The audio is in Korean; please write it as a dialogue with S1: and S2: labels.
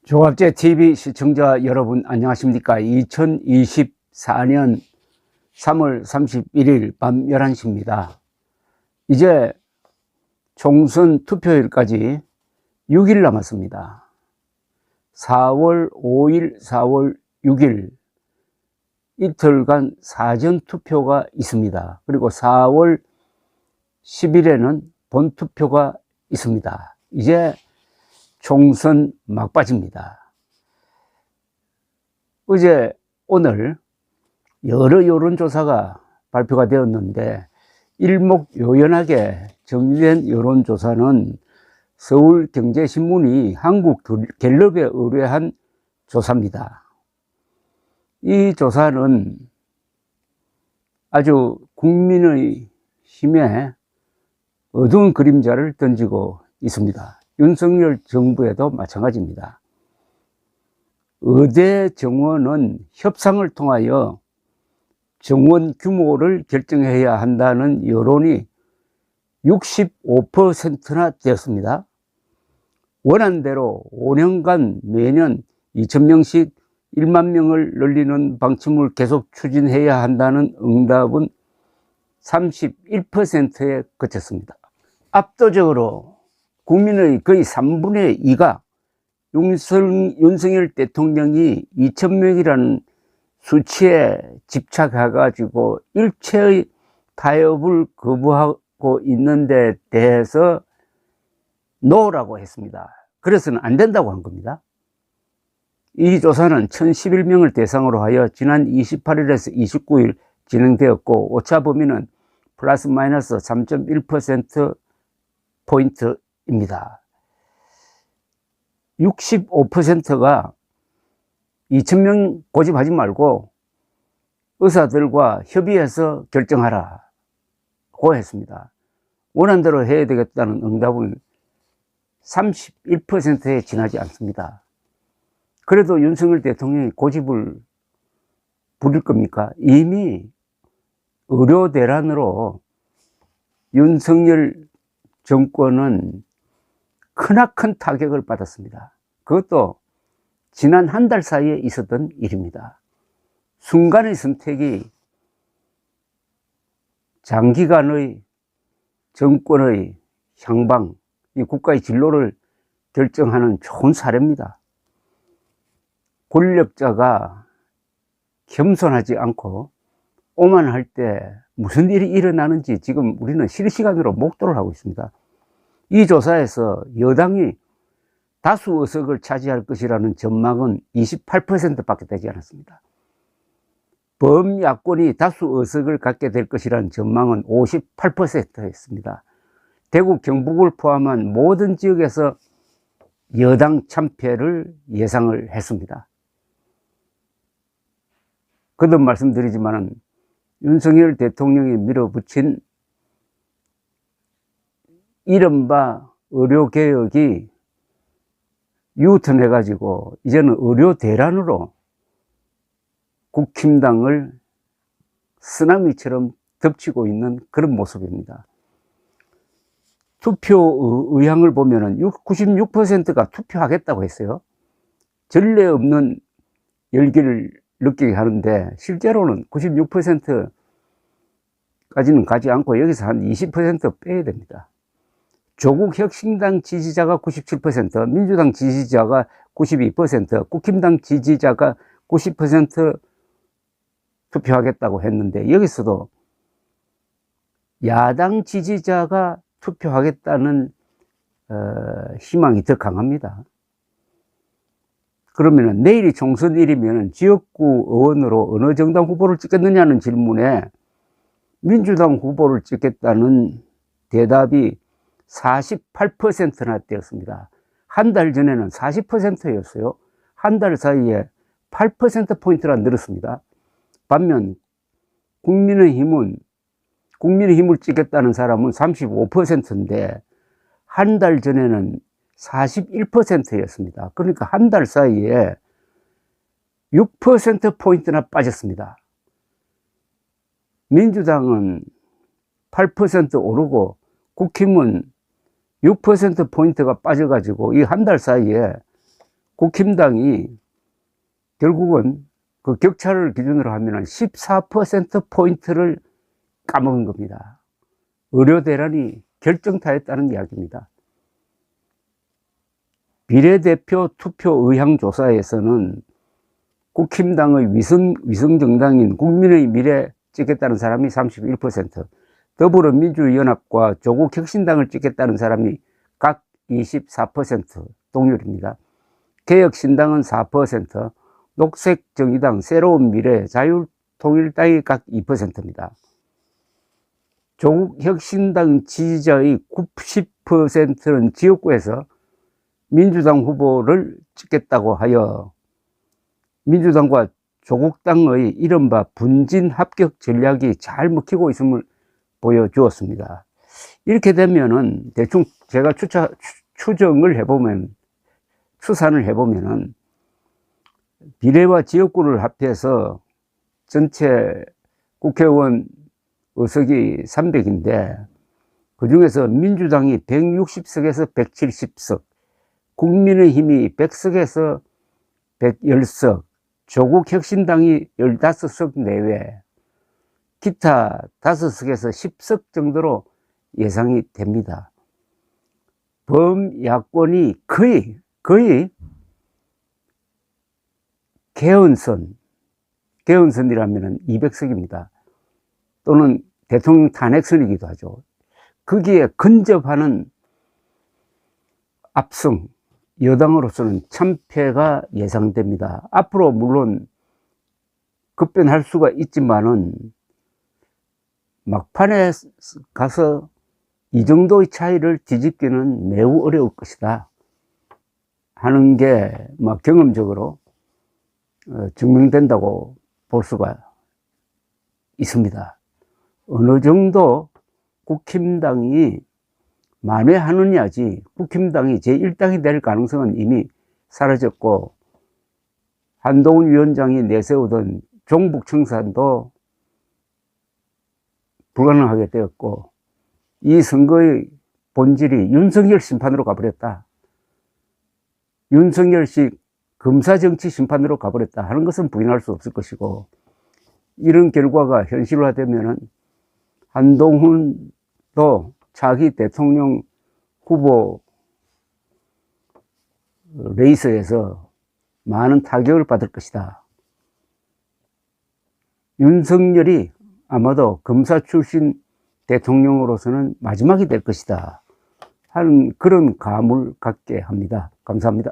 S1: 조갑제 TV 시청자 여러분 안녕하십니까? 2024년 3월 31일 밤 11시입니다. 이제 총선 투표일까지 6일 남았습니다. 4월 5일, 4월 6일 이틀간 사전투표가 있습니다. 그리고 4월 10일에는 본투표가 있습니다. 이제 총선 막바지입니다. 어제 오늘 여러 여론조사가 발표가 되었는데 일목요연하게 정리된 여론조사는 서울경제신문이 한국갤럽에 의뢰한 조사입니다. 이 조사는 아주 국민의 힘에 어두운 그림자를 던지고 있습니다. 윤석열 정부에도 마찬가지입니다. 의대 정원은 협상을 통하여 정원 규모를 결정해야 한다는 여론이 65%나 되었습니다. 원안대로 5년간 매년 2,000명씩 1만 명을 늘리는 방침을 계속 추진해야 한다는 응답은 31%에 그쳤습니다. 압도적으로 국민의 거의 3분의 2가 윤석열 대통령이 2,000명이라는 수치에 집착해가지고 일체의 타협을 거부하고 있는 데 대해서 노라고 했습니다. 그래서는 안 된다고 한 겁니다. 이 조사는 1,011명을 대상으로 하여 지난 28일에서 29일 진행되었고 오차 범위는 플러스 마이너스 3.1%포인트입니다. 65%가 2,000명 고집하지 말고 의사들과 협의해서 결정하라고 했습니다. 원안대로 해야 되겠다는 응답은 31%에 지나지 않습니다. 그래도 윤석열 대통령이 고집을 부릴 겁니까? 이미 의료 대란으로 윤석열 정권은 크나큰 타격을 받았습니다. 그것도 지난 한 달 사이에 있었던 일입니다. 순간의 선택이 장기간의 정권의 향방, 이 국가의 진로를 결정하는 좋은 사례입니다. 권력자가 겸손하지 않고 오만할 때 무슨 일이 일어나는지 지금 우리는 실시간으로 목도를 하고 있습니다. 이 조사에서 여당이 다수 의석을 차지할 것이라는 전망은 28%밖에 되지 않았습니다. 범야권이 다수 의석을 갖게 될 것이라는 전망은 58%였습니다. 대구, 경북을 포함한 모든 지역에서 여당 참패를 예상을 했습니다. 거듭 말씀드리지만 윤석열 대통령이 밀어붙인 이른바 의료개혁이 유턴해가지고 이제는 의료 대란으로 국힘당을 쓰나미처럼 덮치고 있는 그런 모습입니다. 투표 의향을 보면은 96%가 투표하겠다고 했어요. 전례 없는 열기를 느끼게 하는데 실제로는 96%까지는 가지 않고 여기서 한 20% 빼야 됩니다. 조국 혁신당 지지자가 97%, 민주당 지지자가 92%, 국힘당 지지자가 90% 투표하겠다고 했는데 여기서도 야당 지지자가 투표하겠다는 희망이 더 강합니다. 그러면 내일이 총선일이면 지역구 의원으로 어느 정당 후보를 찍겠느냐는 질문에 민주당 후보를 찍겠다는 대답이 48%나 되었습니다. 한 달 전에는 40%였어요. 한 달 사이에 8%포인트나 늘었습니다. 반면 국민의힘을 찍겠다는 사람은 35%인데 한 달 전에는 41%였습니다. 그러니까 한 달 사이에 6%포인트나 빠졌습니다. 민주당은 8% 오르고 국힘은 6%포인트가 빠져가지고 이 한 달 사이에 국힘당이 결국은 그 격차를 기준으로 하면 14%포인트를 까먹은 겁니다. 의료 대란이 결정타였다는 이야기입니다. 비례대표 투표 의향 조사에서는 국힘당의 위성정당인 국민의 미래 찍겠다는 사람이 31%, 더불어민주연합과 조국혁신당을 찍겠다는 사람이 각 24% 동률입니다. 개혁신당은 4%, 녹색정의당, 새로운미래, 자유통일당이 각 2%입니다. 조국혁신당 지지자의 90%는 지역구에서 민주당 후보를 찍겠다고 하여 민주당과 조국당의 이른바 분진 합격 전략이 잘 먹히고 있음을 보여주었습니다. 이렇게 되면은 대충 제가 추정을 해보면, 추산을 해보면은 비례와 지역구를 합해서 전체 국회의원 의석이 300인데 그 중에서 민주당이 160석에서 170석, 국민의힘이 100석에서 110석, 조국혁신당이 15석 내외, 기타 5석에서 10석 정도로 예상이 됩니다. 범야권이 거의 개헌선이라면 200석입니다. 또는 대통령 탄핵선이기도 하죠. 거기에 근접하는 압승, 여당으로서는 참패가 예상됩니다. 앞으로 물론 급변할 수가 있지만은 막판에 가서 이 정도의 차이를 뒤집기는 매우 어려울 것이다 하는 게 경험적으로 증명된다고 볼 수가 있습니다. 어느 정도 국힘당이 만회하느냐지 국힘당이 제1당이 될 가능성은 이미 사라졌고, 한동훈 위원장이 내세우던 종북청산도 불가능하게 되었고, 이 선거의 본질이 윤석열 심판으로 가버렸다, 윤석열식 검사정치 심판으로 가버렸다 하는 것은 부인할 수 없을 것이고, 이런 결과가 현실화되면은 한동훈도 차기 대통령 후보 레이스에서 많은 타격을 받을 것이다. 윤석열이 아마도 검사 출신 대통령으로서는 마지막이 될 것이다 하는 그런 감을 갖게 합니다. 감사합니다.